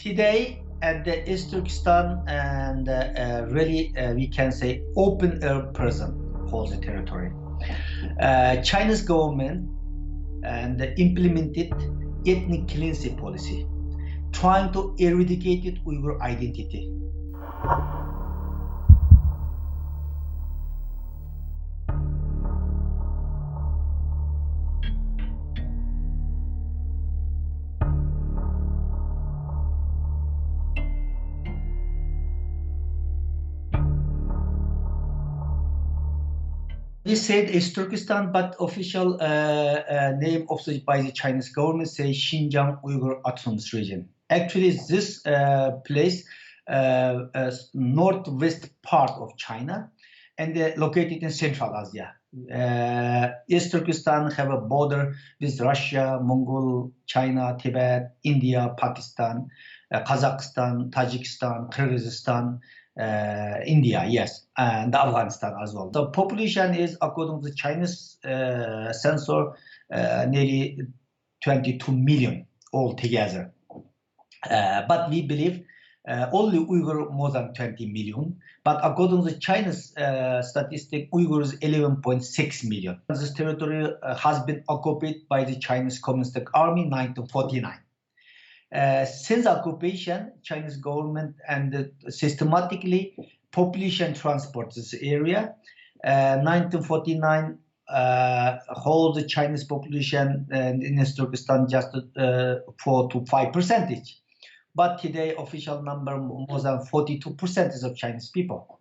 Today at the East Turkestan and really we can say open air prison holds the territory. Chinese government and implemented ethnic cleansing policy, trying to eradicate Uyghur identity. We said East Turkestan, but official name by the Chinese government says Xinjiang Uyghur Autonomous Region. Actually, this place northwest part of China and located in Central Asia. East Turkestan have a border with Russia, Mongol, China, Tibet, India, Pakistan, Kazakhstan, Tajikistan, Kyrgyzstan, India, yes, and Afghanistan as well. The population is, according to the Chinese census, nearly 22 million altogether. But we believe only Uyghur more than 20 million. But according to the Chinese statistic, Uyghur is 11.6 million. This territory has been occupied by the Chinese Communist Army in 1949. Since occupation, Chinese government and systematically population transport this area. 1949 holds the Chinese population in East Turkestan just 4 to 5%. But today, official number more than 42% of Chinese people.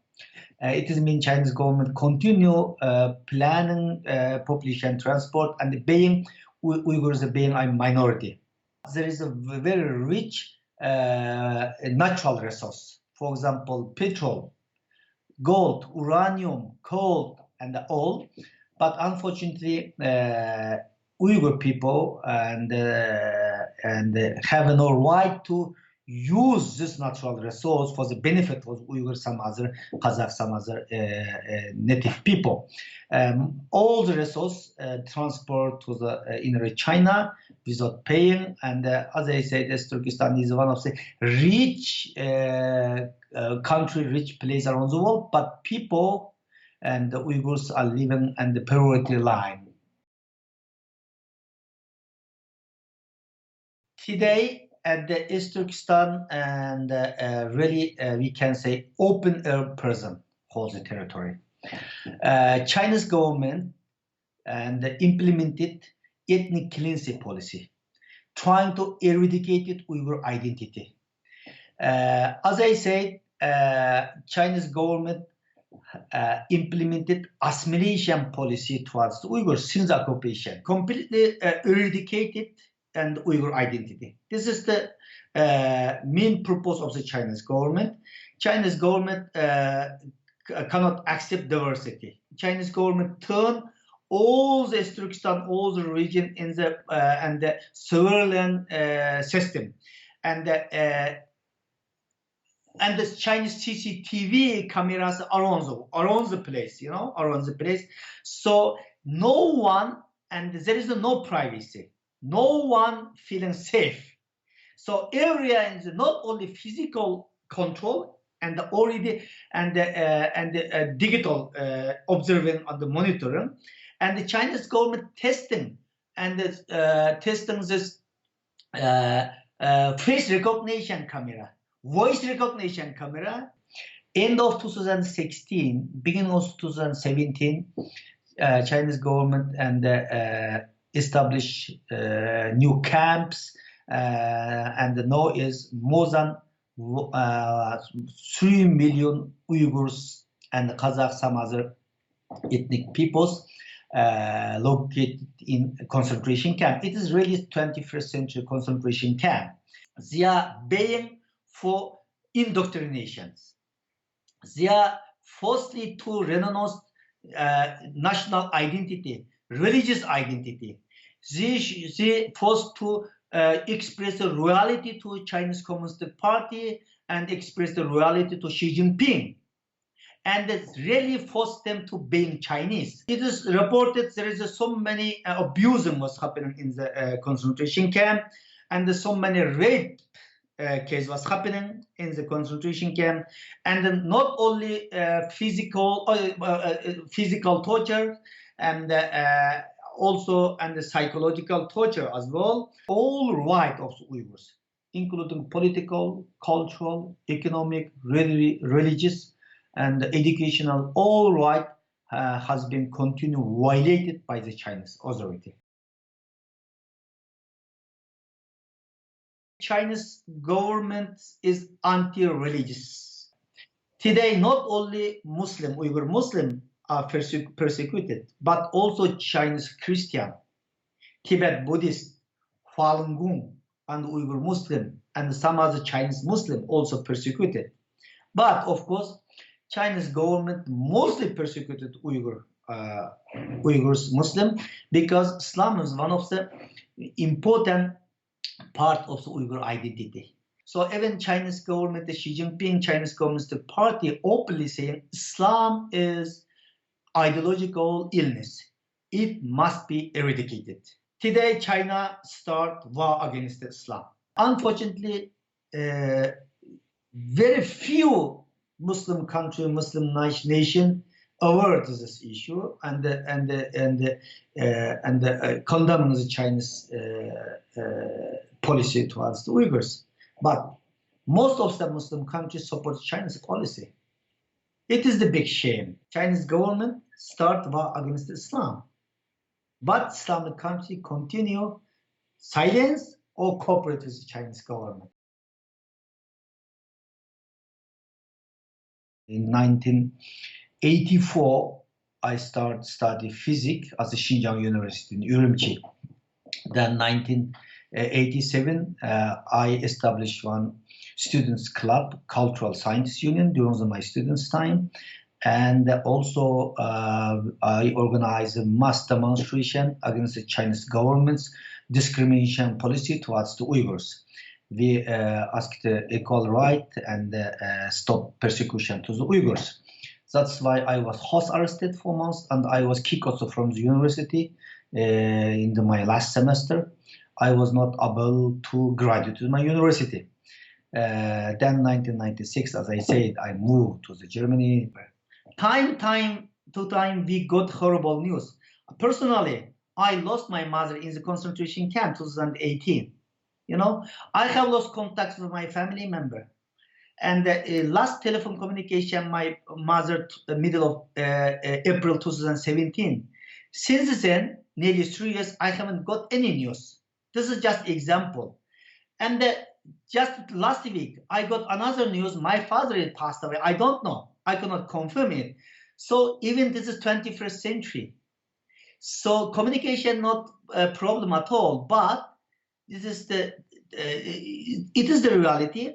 It means Chinese government continue planning population transport and being Uyghurs being a minority. There is a very rich natural resource. For example, petrol, gold, uranium, coal, and all. But unfortunately, Uyghur people and have no right to use this natural resource for the benefit of Uyghur, some other Kazakh, some other native people. All the resource transport to the inner China without paying, and as I said, East Turkestan is one of the rich country, rich place around the world, but people and the Uyghurs are living on the poverty line. Today at the East Turkestan and really we can say open air prison holds the territory. Chinese government and implemented ethnic cleansing policy, trying to eradicate Uyghur identity. As I said, Chinese government implemented assimilation policy towards the Uyghurs since occupation, completely eradicated and Uyghur identity. This is the main purpose of the Chinese government. Chinese government cannot accept diversity. Chinese government turned all the Turkestan, all the region in the and the surveillance system, and the Chinese CCTV cameras around the place, around the place. So no one, and there is no privacy. No one feeling safe. So area is not only physical control and already and digital observing on the monitoring, and the Chinese government testing and testing this face recognition camera, voice recognition camera. End of 2016, beginning of 2017, Chinese government and establish new camps, and now is more than 3 million Uyghurs and Kazakh, some other ethnic peoples located in concentration camp. It is really 21st century concentration camp. They are paying for indoctrinations. They are forcefully to renounce national identity, religious identity. They forced to express the loyalty to Chinese Communist Party and express the loyalty to Xi Jinping. And it really forced them to being Chinese. It is reported there is so many abusing was happening in the concentration camp, and so many rape case was happening in the concentration camp, and then not only physical torture, and also the psychological torture as well. All right of the Uyghurs, including political, cultural, economic, religious, and educational, all right has been continued violated by the Chinese authority. Chinese government is anti-religious. Today, not only Uyghur Muslim are persecuted, but also Chinese Christian, Tibet Buddhist, Falun Gong, and Uyghur Muslim, and some other Chinese Muslim also persecuted. But of course, Chinese government mostly persecuted Uyghurs Muslim, because Islam is one of the important part of the Uyghur identity. So even Chinese government, the Xi Jinping Chinese Communist Party openly saying Islam is ideological illness. It must be eradicated. Today, China start war against Islam. Unfortunately, very few Muslim country, Muslim nation aware to this issue and condemning the Chinese policy towards the Uyghurs. But most of the Muslim countries support Chinese policy. It is the big shame. Chinese government start war against Islam, but Islamic country continue silence or cooperate with the Chinese government. In 1984, I started study physics at the Xinjiang University in Urumqi. Then 1987, I established one students club, Cultural Science Union, during my students' time. And also I organized a mass demonstration against the Chinese government's discrimination policy towards the Uyghurs. We asked equal right and stop persecution to the Uyghurs. That's why I was house arrested for months, and I was kicked also from the university in my last semester. I was not able to graduate to my university. Then 1996, as I said, I moved to the Germany. Time to time, we got horrible news. Personally, I lost my mother in the concentration camp 2018. You know, I have lost contact with my family member. And last telephone communication, my mother, middle of April 2017. Since then, nearly 3 years, I haven't got any news. This is just example. And just last week, I got another news. My father had passed away. I don't know. I cannot confirm it. So even this is 21st century. So communication not a problem at all. But this is it is the reality.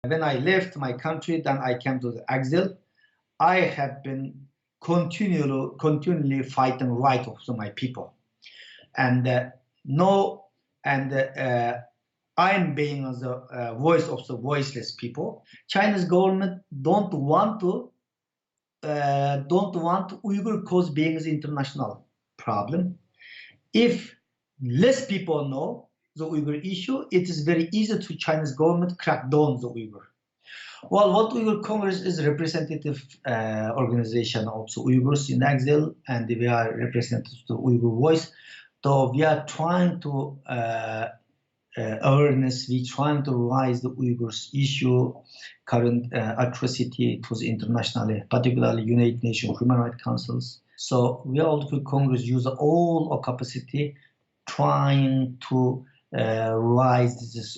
When I left my country, then I came to the exile. I have been continually fighting right of my people, and I'm being the voice of the voiceless people. Chinese government don't want Uyghur cause being the international problem. If less people know the Uyghur issue, it is very easy to Chinese government crack down the Uyghur. Well, World Uyghur Congress is a representative organization of the Uyghurs in exile, and we are representatives of the Uyghur voice. So we are trying to awareness, we trying to raise the Uyghurs issue, current atrocity to the internationally, particularly United Nations Human Rights Councils. So we are also Congress use all our capacity trying to rise this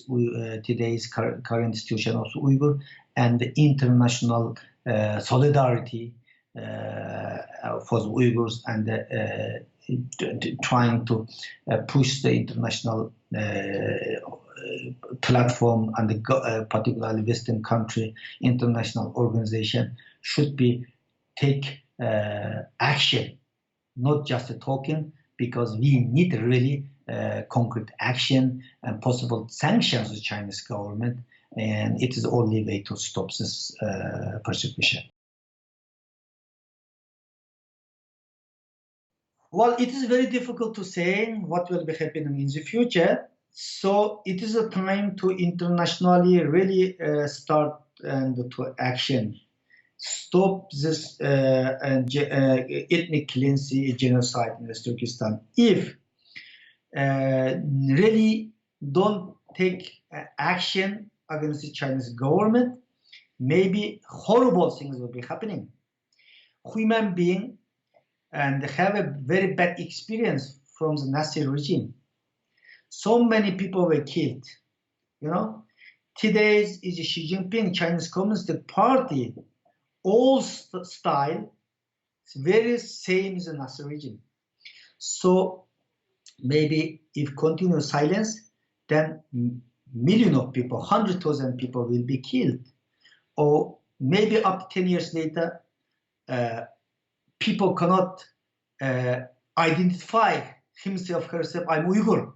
today's current situation of the Uyghur and the international solidarity for the Uyghurs, and trying to push the international platform, and the particularly Western country, international organization should be take action, not just talking, because we need really concrete action and possible sanctions of the Chinese government, and it is the only way to stop this persecution. Well, it is very difficult to say what will be happening in the future. So it is a time to internationally really start and to action. Stop this ethnic cleansing, genocide in West Turkestan. If really don't take action against the Chinese government, maybe horrible things will be happening. Human beings and have a very bad experience from the Nazi regime. So many people were killed. You know, today's is Xi Jinping, Chinese Communist Party, old style, very same as the Nazi regime. So maybe if continue silence, then millions of people, 100,000 people will be killed. Or maybe up to 10 years later, people cannot identify himself, herself, I'm Uyghur.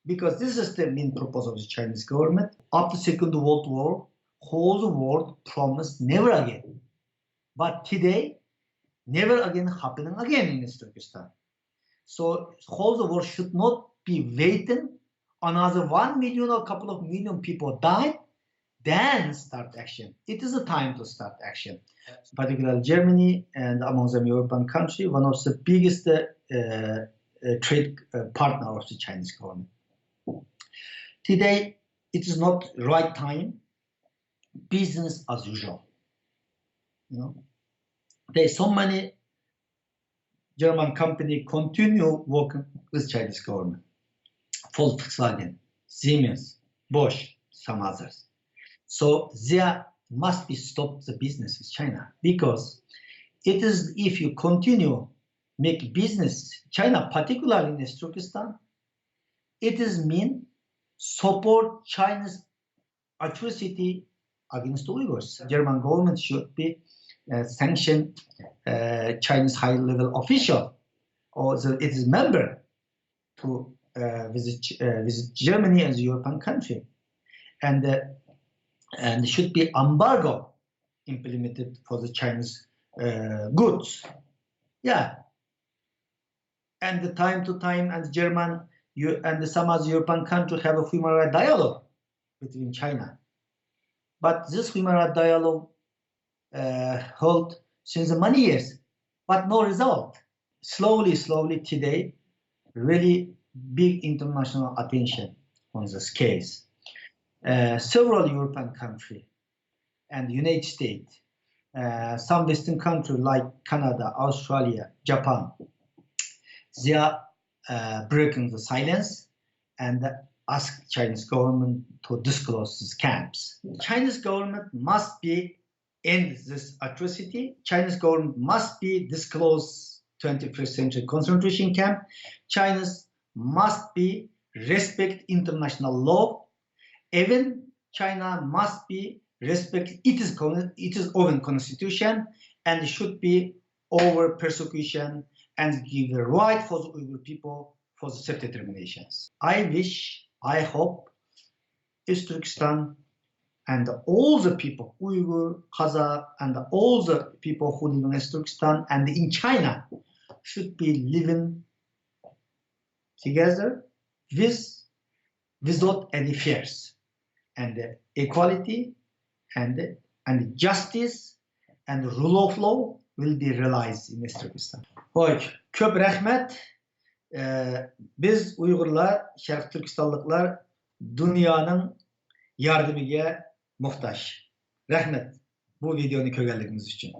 Because this is the main purpose of the Chinese government. After Second World War, whole world promised never again. But today, never again happening again in East Turkestan. So whole world should not be waiting another 1 million or a couple of million people die, then start action. It is a time to start action. Particularly Germany and among the European countries, one of the biggest trade partner of the Chinese government. Today, it is not right time. Business as usual. You know, there's so many German companies continue working with Chinese government. Volkswagen, Siemens, Bosch, some others. So there must be stopped the business with China, because it is if you continue make business China, particularly in East Turkestan, it is mean support China's atrocity against Uyghurs. German government should be sanction Chinese high-level official, or it is member to visit Germany as a European country, and should be embargo implemented for the Chinese goods. Yeah, and the time to time, and German and some other European countries have a human rights dialogue between China. But this human rights dialogue held since many years, but no result. Slowly today, really big international attention on this case. Several European countries and United States, some Western countries like Canada, Australia, Japan, they are breaking the silence and ask Chinese government to disclose these camps. Chinese government must be end this atrocity. Chinese government must be disclose 21st century concentration camp. China must be respect international law. Even China must be respect its own constitution and should be over persecution and give the right for the Uyghur people for the self-determinations. I hope East Turkestan and all the people, Uyghur, Kazakh, and all the people who live in East Turkestan and in China should be living together without any fears. And equality and justice and rule of law will be realized in East Turkestan. Hoy, köp rahmet. Biz Uygurlar, Şərq Türkistanlıklar dünyanın yardımıga muhtaç. Rahmet bu videonu kögerliğiniz için.